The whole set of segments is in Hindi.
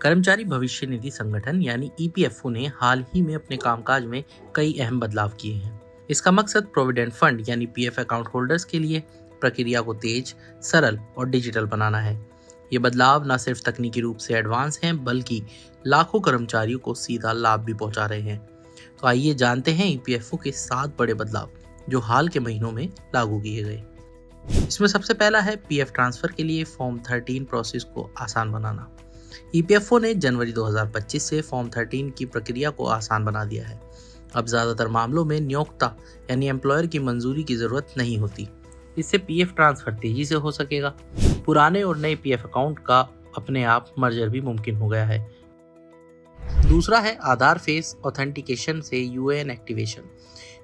कर्मचारी भविष्य निधि संगठन यानी ईपीएफओ ने हाल ही में अपने कामकाज में कई अहम बदलाव किए हैं। इसका मकसद प्रोविडेंट फंड यानी पीएफ अकाउंट होल्डर्स के लिए प्रक्रिया को तेज, सरल और डिजिटल बनाना है। ये बदलाव न सिर्फ तकनीकी रूप से एडवांस हैं, बल्कि लाखों कर्मचारियों को सीधा लाभ भी पहुंचा रहे हैं। तो आइए जानते हैं ईपीएफओ के 7 बड़े बदलाव जो हाल के महीनों में लागू किए गए। इसमें सबसे पहला है पीएफ ट्रांसफर के लिए फॉर्म 13 प्रोसेस को आसान बनाना। ईपीएफओ ने जनवरी 2025 से फॉर्म 13 की प्रक्रिया को आसान बना दिया है। अब ज्यादातर मामलों में नियोक्ता यानी एम्प्लॉयर की मंजूरी की जरूरत नहीं होती। इससे पीएफ ट्रांसफर तेजी से हो सकेगा। पुराने और नए पीएफ अकाउंट का अपने आप मर्जर भी मुमकिन हो गया है। दूसरा है आधार फेस ऑथेंटिकेशन से यूएएन एक्टिवेशन।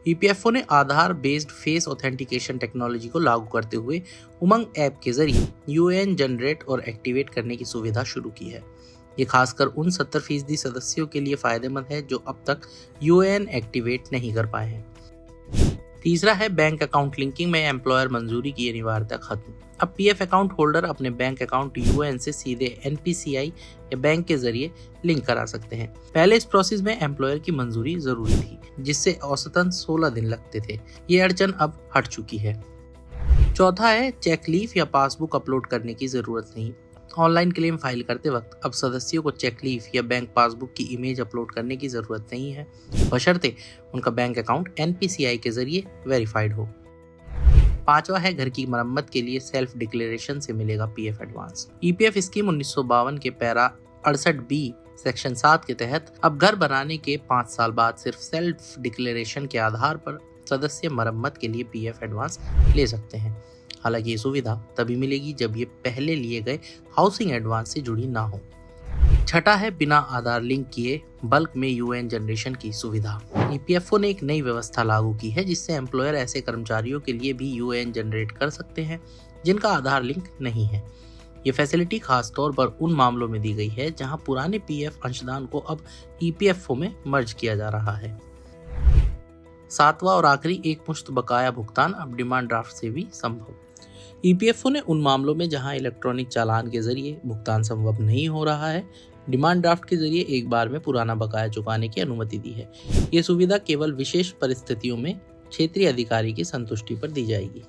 ईपीएफओ ने आधार बेस्ड फेस ऑथेंटिकेशन टेक्नोलॉजी को लागू करते हुए उमंग ऐप के जरिए यूएएन जनरेट और एक्टिवेट करने की सुविधा शुरू की है। ये खासकर उन 70% सदस्यों के लिए फायदेमंद है जो अब तक यूएएन एक्टिवेट नहीं कर पाए हैं। तीसरा है बैंक अकाउंट लिंकिंग में एम्प्लॉयर मंजूरी की अनिवार्यता खत्म। अब पीएफ अकाउंट होल्डर अपने बैंक अकाउंट यूएएन से सीधे एनपीसीआई या बैंक के जरिए लिंक करा सकते हैं। पहले इस प्रोसेस में एम्प्लॉयर की मंजूरी जरूरी थी, जिससे औसतन 16 दिन लगते थे। ये अड़चन अब हट चुकी है। चौथा है चेक लीफ या पासबुक अपलोड करने की जरूरत नहीं। ऑनलाइन क्लेम फाइल करते वक्त अब सदस्यों को चेक लीफ या बैंक पासबुक की इमेज अपलोड करने की जरूरत नहीं है, बशर्ते उनका बैंक अकाउंट एनपीसीआई के जरिए वेरीफाइड हो। पांचवा है घर की मरम्मत के लिए सेल्फ डिक्लेरेशन से मिलेगा पीएफ एडवांस। ईपीएफ स्कीम 1952 के पैरा 68B सेक्शन 7 के तहत अब घर बनाने के 5 साल बाद सिर्फ सेल्फ डिक्लेरेशन के आधार पर सदस्य मरम्मत के लिए पीएफ एडवांस ले सकते हैं। हालांकि ये सुविधा तभी मिलेगी जब ये पहले लिए गए हाउसिंग एडवांस से जुड़ी ना हो। छठा है बिना आधार लिंक किए बल्क में यूएएन जनरेशन की सुविधा। ईपीएफओ ने एक नई व्यवस्था लागू की है जिससे एम्प्लॉयर ऐसे कर्मचारियों के लिए भी यूएएन जनरेट कर सकते हैं जिनका आधार लिंक नहीं है। ये फैसिलिटी खास तौर पर उन मामलों में दी गई है जहां पुराने पीएफ अंशदान को अब ईपीएफओ में मर्ज किया जा रहा है। सातवां और आखिरी एक मुश्त बकाया भुगतान अब डिमांड ड्राफ्ट से भी संभव। ईपीएफओ ने उन मामलों में जहां इलेक्ट्रॉनिक चालान के जरिए भुगतान संभव नहीं हो रहा है, डिमांड ड्राफ्ट के जरिए एक बार में पुराना बकाया चुकाने की अनुमति दी है। ये सुविधा केवल विशेष परिस्थितियों में क्षेत्रीय अधिकारी की संतुष्टि पर दी जाएगी।